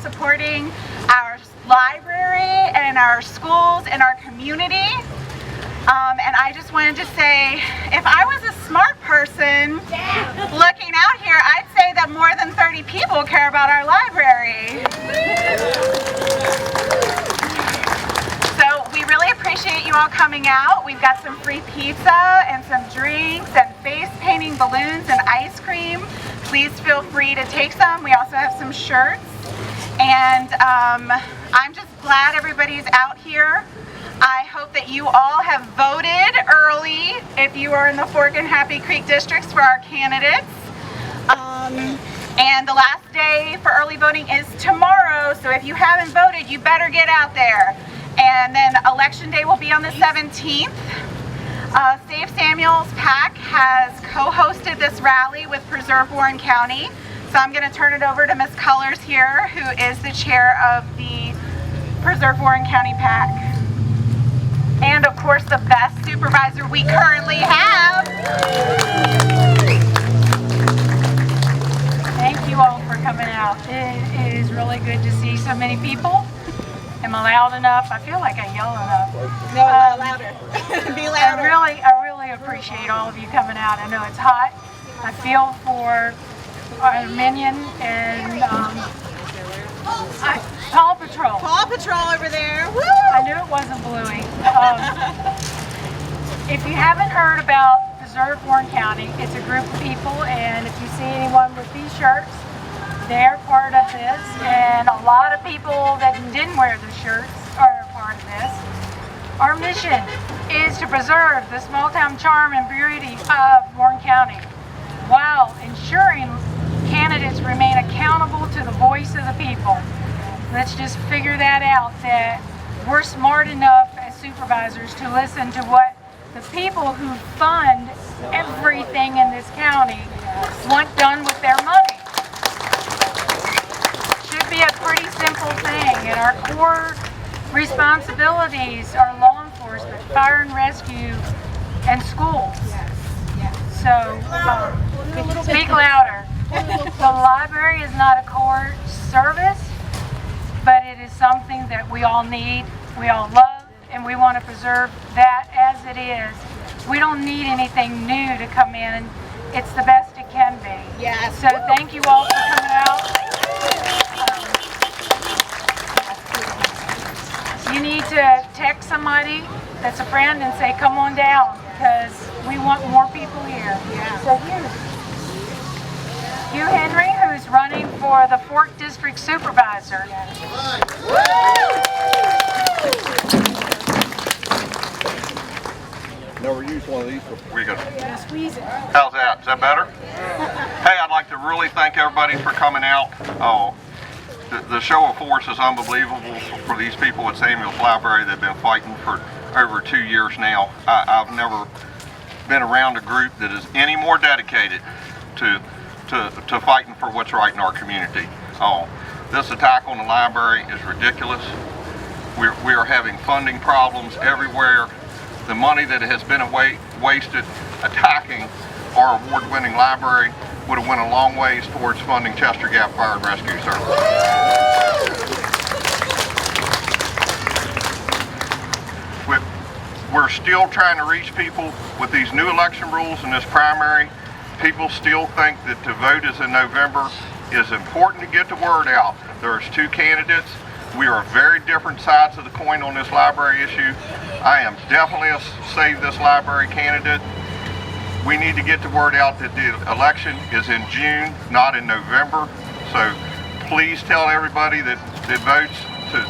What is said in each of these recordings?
supporting our library and our schools and our community. And I just wanted to say, if I was a smart person looking out here, I'd say that more than 30 people care about our library. So we really appreciate you all coming out. We've got some free pizza and some drinks and face painting balloons and ice cream. Please feel free to take some. We also have some shirts. And I'm just glad everybody's out here. I hope that you all have voted early if you are in the Fork and Happy Creek districts for our candidates. And the last day for early voting is tomorrow, so if you haven't voted, you better get out there. And then election day will be on the 17th. Save Samuels PAC has co-hosted this rally with Preserve Warren County. So I'm going to turn it over to Ms. Cullors here, who is the chair of the Preserve Warren County PAC. And of course the best supervisor we currently have. Thank you all for coming out. It is really good to see so many people. Am I loud enough? I feel like I yell enough. No, louder. Be louder. I really appreciate all of you coming out. I know it's hot. I feel for our minion and Paw Patrol. Paw Patrol over there. Woo! I knew it wasn't Bluey. If you haven't heard about Preserve Warren County, it's a group of people, and if you see anyone with these shirts, they're part of this, and a lot of people that didn't wear the shirts are a part of this. Our mission is to preserve the small town charm and beauty of Warren County while ensuring candidates remain accountable to the voice of the people. Let's just figure that out, that we're smart enough as supervisors to listen to what the people who fund everything in this county want done with their money. Should be a pretty simple thing, and our core responsibilities are law enforcement, fire and rescue, and schools. So, speak louder. The library is not a core service, but it is something that we all need, we all love, and we want to preserve that as it is. We don't need anything new to come in. It's the best it can be. Yes. So thank you all for coming out. You need to text somebody that's a friend and say, come on down, because we want more people here. Yeah. So Hugh Henry, who's running for the Fork District Supervisor. Never used one of these before. We good. Squeeze it. How's that? Is that better? Hey, I'd like to really thank everybody for coming out. Oh, the show of force is unbelievable for these people at Samuels Library. They've been fighting for over 2 years now. I've never been around a group that is any more dedicated to fighting for what's right in our community. Oh, this attack on the library is ridiculous. We are having funding problems everywhere. The money that has been wasted attacking our award-winning library would have went a long ways towards funding Chester Gap Fire and Rescue Service. We're still trying to reach people with these new election rules in this primary. People still think that to vote is in November. It is important to get the word out. There's two candidates. We are very different sides of the coin on this library issue. I am definitely a Save This Library candidate. We need to get the word out that the election is in June, not in November. So please tell everybody that votes to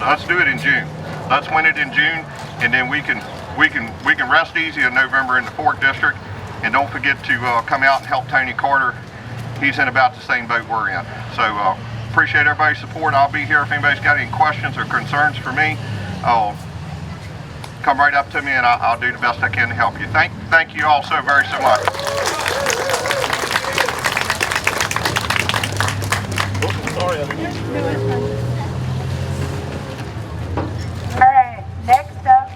let's do it in June. Let's win it in June, and then we can rest easy in November in the Fork District. And don't forget to come out and help Tony Carter. He's in about the same boat we're in. So appreciate everybody's support. I'll be here if anybody's got any questions or concerns for me. Come right up to me, and I'll do the best I can to help you. Thank you all so very so much. All right, next up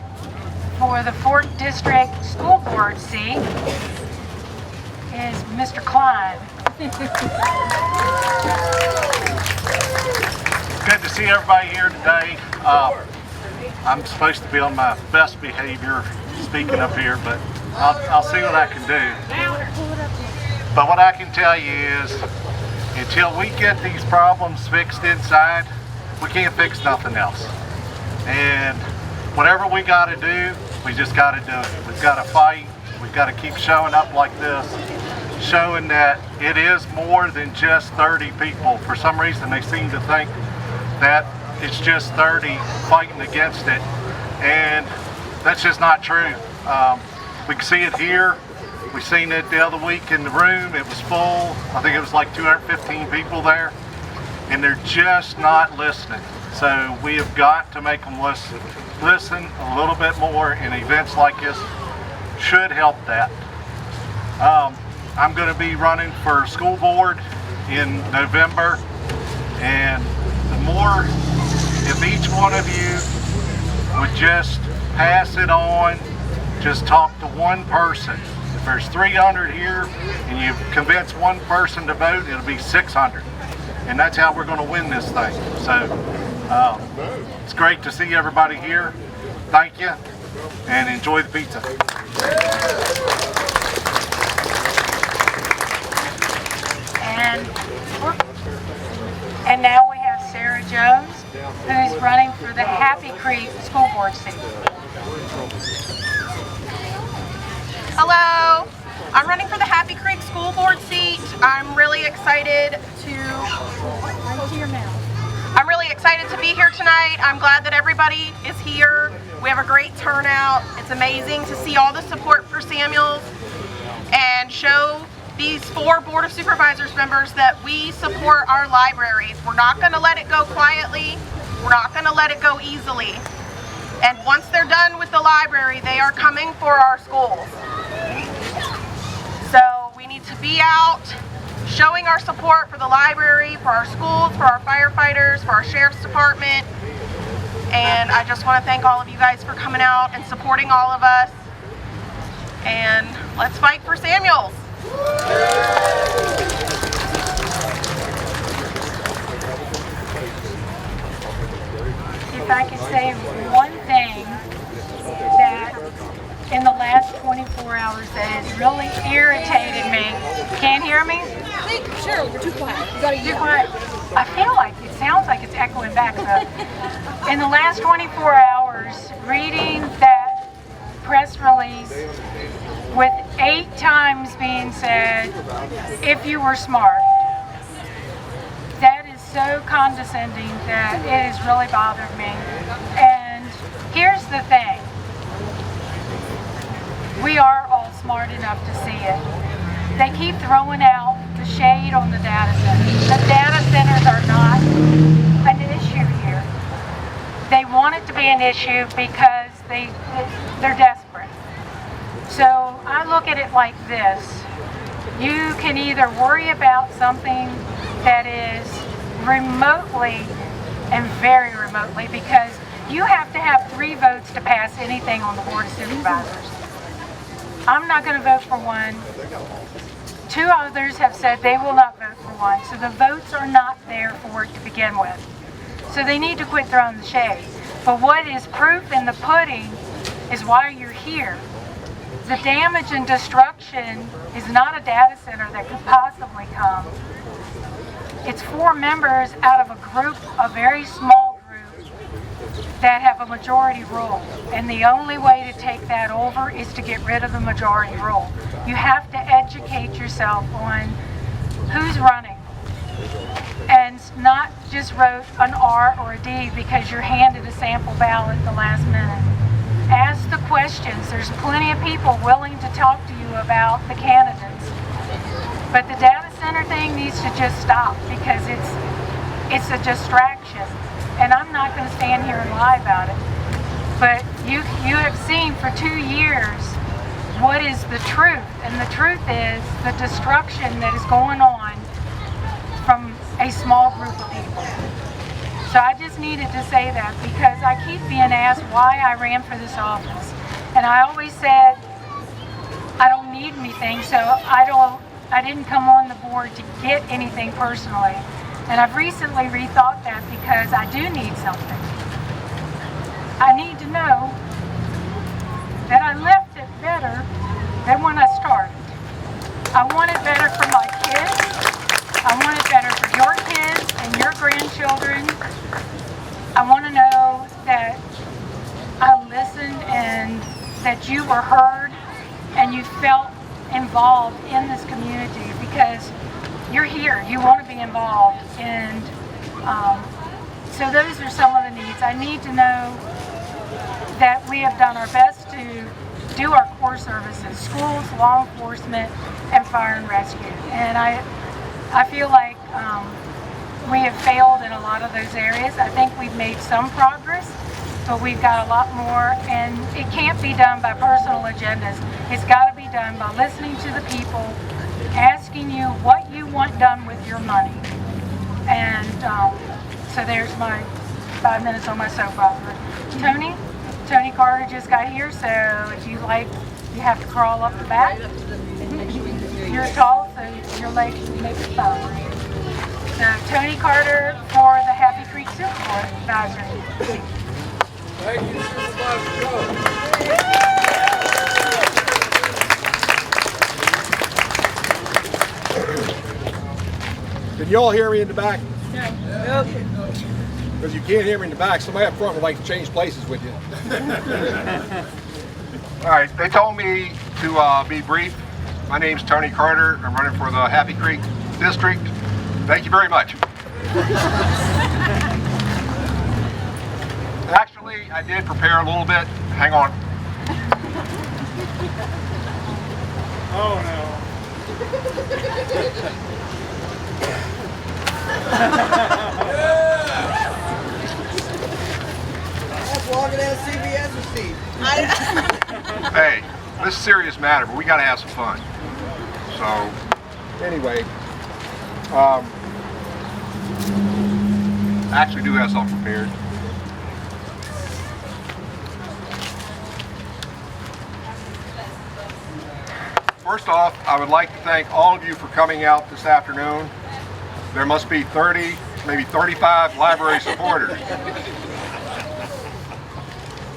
for the Fork District School Board seat is Mr. Klein. good to see everybody here today. I'm supposed to be on my best behavior speaking up here, but I'll see what I can do. But what I can tell you is, until we get these problems fixed inside, we can't fix nothing else. And whatever we got to do, we just got to do it. We've got to fight. We've got to keep showing up like this, showing that it is more than just 30 people. For some reason, they seem to think that it's just 30 fighting against it, and that's just not true. We can see it here. We seen it the other week in the room. It was full. I think it was like 215 people there, and they're just not listening. So we have got to make them listen a little bit more, and events like this should help that. I'm going to be running for school board in November, and the more, if each one of you would just pass it on, just talk to one person. If there's 300 here and you convince one person to vote, it'll be 600. And that's how we're going to win this thing. So it's great to see everybody here. Thank you, and enjoy the pizza. And now we have Sarah Jones, who's running for the Happy Creek School Board seat. Hello, I'm running for the Happy Creek School Board seat. I'm really excited to be here tonight. I'm glad that everybody is here. We have a great turnout. It's amazing to see all the support for Samuels and show these 4 Board of Supervisors members that we support our libraries. We're not going to let it go quietly. We're not going to let it go easily. And once they're done with the library, they are coming for our schools. So we need to be out showing our support for the library, for our schools, for our firefighters, for our sheriff's department. And I just want to thank all of you guys for coming out and supporting all of us. And let's fight for Samuels. If I could say one thing that in the last 24 hours that has really irritated me. Can't hear me? Sure, you're too quiet. You gotta Too quiet. I feel like it sounds like it's echoing back. So in the last 24 hours, reading that press release with 8 times being said, if you were smart, that is so condescending that it has really bothered me. And here's the thing. We are all smart enough to see it. They keep throwing out the shade on the data centers. The data centers are not an issue here. They want it to be an issue because they're desperate. So I look at it like this. You can either worry about something that is remotely and very remotely, because you have to have 3 votes to pass anything on the Board of Supervisors. I'm not going to vote for one. 2 others have said they will not vote for one. So the votes are not there for it to begin with. So they need to quit throwing the shade. But what is proof in the pudding is why you're here. The damage and destruction is not a data center that could possibly come. It's 4 members out of a group, a very small group, that have a majority rule. And the only way to take that over is to get rid of the majority rule. You have to educate yourself on who's running. And not just vote an R or a D because you're handed a sample ballot at the last minute. Ask the questions. There's plenty of people willing to talk to you about the candidates. But the data center thing needs to just stop because it's a distraction. And I'm not going to stand here and lie about it. But you have seen for 2 years what is the truth. And the truth is the destruction that is going on from a small group of people. So I just needed to say that because I keep being asked why I ran for this office. And I always said, I don't need anything, so I didn't come on the board to get anything personally. And I've recently rethought that because I do need something. I need to know that I left it better than when I started. I want it better for my kids. I want it better for your kids and your grandchildren. I want to know that I listened and that you were heard and you felt involved in this community because you're here, you want to be involved, and so those are some of the needs. I need to know that we have done our best to do our core services, schools, law enforcement, and fire and rescue. And I feel like we have failed in a lot of those areas. I think we've made some progress, but we've got a lot more, and it can't be done by personal agendas. It's got to be done by listening to the people, asking you what you want done with your money. And so there's my 5 minutes on my soap opera. Tony Carter just got here, so if you like, you have to crawl up the back. You're tall, so your legs can make it fine. So Tony Carter for the Happy Creek Supervisor. Thank you, Supervisor. Can y'all hear me in the back? Yeah. Because you can't hear me in the back. Somebody up front would like to change places with you. All right, they told me to be brief. My name's Tony Carter. I'm running for the Happy Creek District. Thank you very much. Actually, I did prepare a little bit. Hang on. Oh no. That's longer than a CBS receipt. Hey, this is a serious matter, but we got to have some fun. So, anyway, I actually do have something prepared. First off, I would like to thank all of you for coming out this afternoon. There must be 30, maybe 35 library supporters.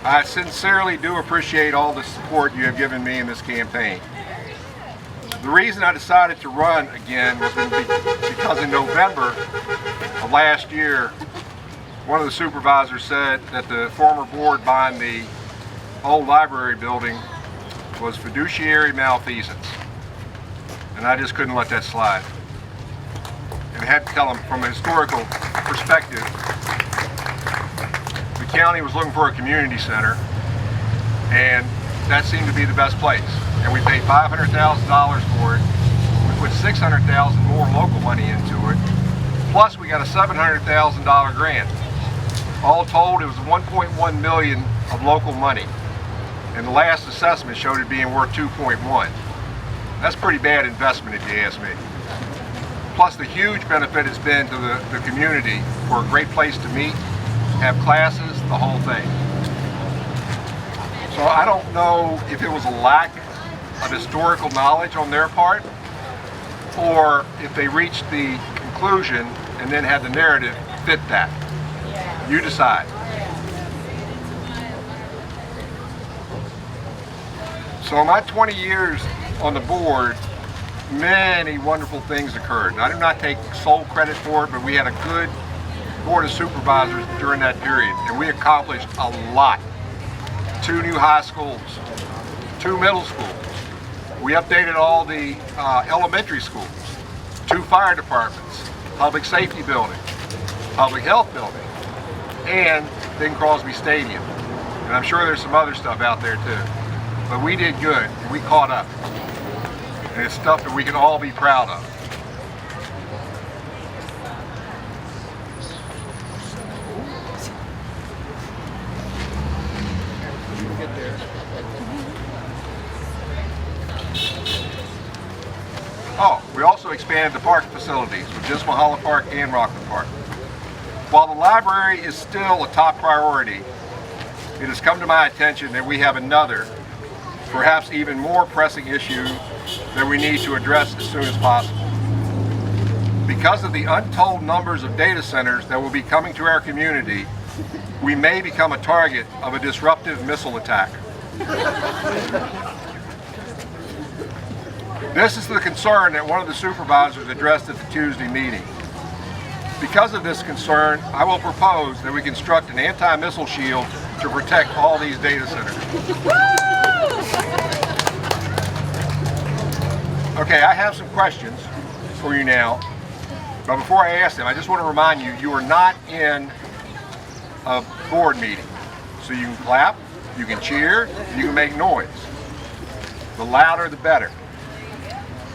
I sincerely do appreciate all the support you have given me in this campaign. The reason I decided to run again was because in November of last year, one of the supervisors said that the former board buying the old library building was fiduciary malfeasance. And I just couldn't let that slide. And I had to tell them from a historical perspective, the county was looking for a community center, and that seemed to be the best place. And we paid $500,000 for it. We put $600,000 more local money into it. Plus we got a $700,000 grant. All told, it was $1.1 million of local money. And the last assessment showed it being worth $2.1. That's pretty bad investment if you ask me. Plus the huge benefit it's been to the community for a great place to meet, have classes, the whole thing. So I don't know if it was a lack of historical knowledge on their part, or if they reached the conclusion and then had the narrative fit that. You decide. So in my 20 years on the board, many wonderful things occurred. I do not take sole credit for it, but we had a good board of supervisors during that period, and we accomplished a lot. 2 new high schools, 2 middle schools. We updated all the elementary schools, 2 fire departments, public safety building, public health building, and Bing Crosby Stadium. And I'm sure there's some other stuff out there too. But we did good, and we caught up. And it's stuff that we can all be proud of. Oh, we also expanded the park facilities with Jismahala Park and Rockland Park. While the library is still a top priority, it has come to my attention that we have another, perhaps even more pressing issue that we need to address as soon as possible. Because of the untold numbers of data centers that will be coming to our community, we may become a target of a disruptive missile attack. This is the concern that one of the supervisors addressed at the Tuesday meeting. Because of this concern, I will propose that we construct an anti-missile shield to protect all these data centers. Okay, I have some questions for you now, but before I ask them, I just want to remind you, you are not in a board meeting. So you can clap, you can cheer, you can make noise. The louder the better.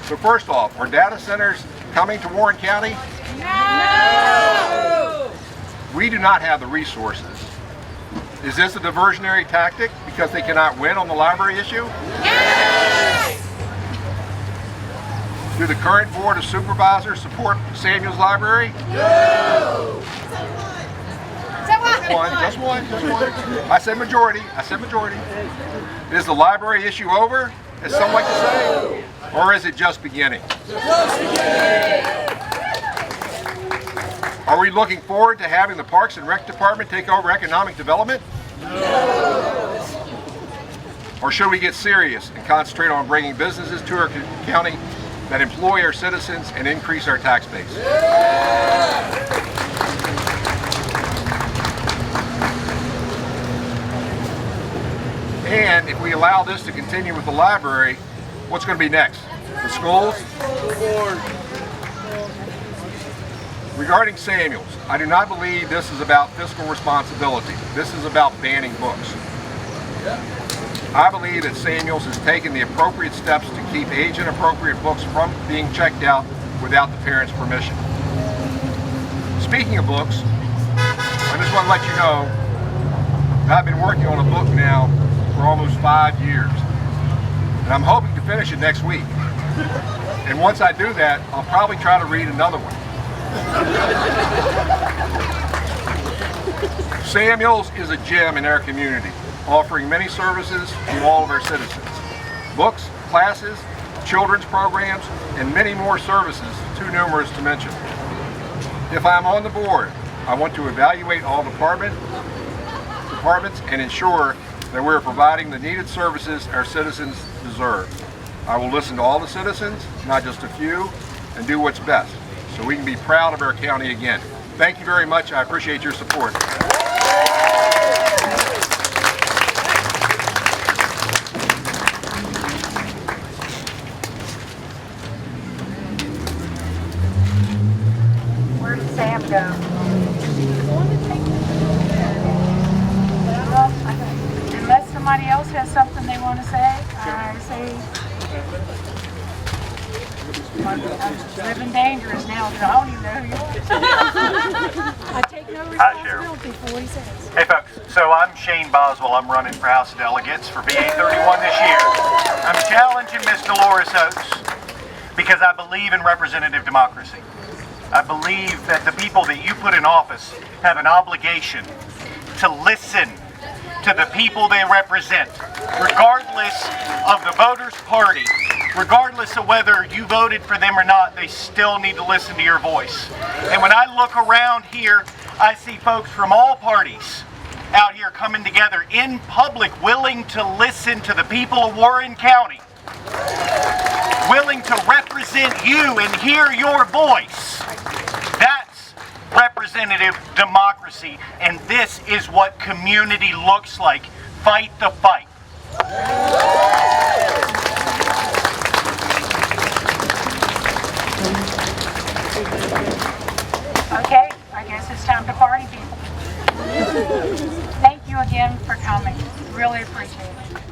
So first off, are data centers coming to Warren County? No! We do not have the resources. Is this a diversionary tactic because they cannot win on the library issue? Yes! Do the current Board of Supervisors support Samuels Library? No! Just one. I said majority. Is the library issue over, as some like to say? Or is it just beginning? Are we looking forward to having the Parks and Rec Department take over economic development? No. Or should we get serious and concentrate on bringing businesses to our county that employ our citizens and increase our tax base? And if we allow this to continue with the library, what's going to be next? The schools? Regarding Samuels, I do not believe this is about fiscal responsibility. This is about banning books. I believe that Samuels has taken the appropriate steps to keep age-inappropriate books from being checked out without the parents' permission. Speaking of books, I just want to let you know that I've been working on a book now for almost 5 years. And I'm hoping to finish it next week. And once I do that, I'll probably try to read another one. Samuels is a gem in our community, offering many services to all of our citizens. Books, classes, children's programs, and many more services, too numerous to mention. If I'm on the board, I want to evaluate all departments and ensure that we're providing the needed services our citizens deserve. I will listen to all the citizens, not just a few, and do what's best, so we can be proud of our county again. Thank you very much. I appreciate your support. Where did Sam go? Unless somebody else has something they want to say, I say I'm living dangerous now, but I don't even know who you are. I take no responsibility for what he says. Hey folks, so I'm Shane Boswell. I'm running for House of Delegates for VA 31 this year. I'm challenging Ms. Dolores Oates because I believe in representative democracy. I believe that the people that you put in office have an obligation to listen to the people they represent, regardless of the voters' party, regardless of whether you voted for them or not, they still need to listen to your voice. And when I look around here, I see folks from all parties out here coming together in public, willing to listen to the people of Warren County, willing to represent you and hear your voice. That's representative democracy, and this is what community looks like. Fight the fight. Okay, I guess it's time to party, people. Thank you again for coming. Really appreciate it.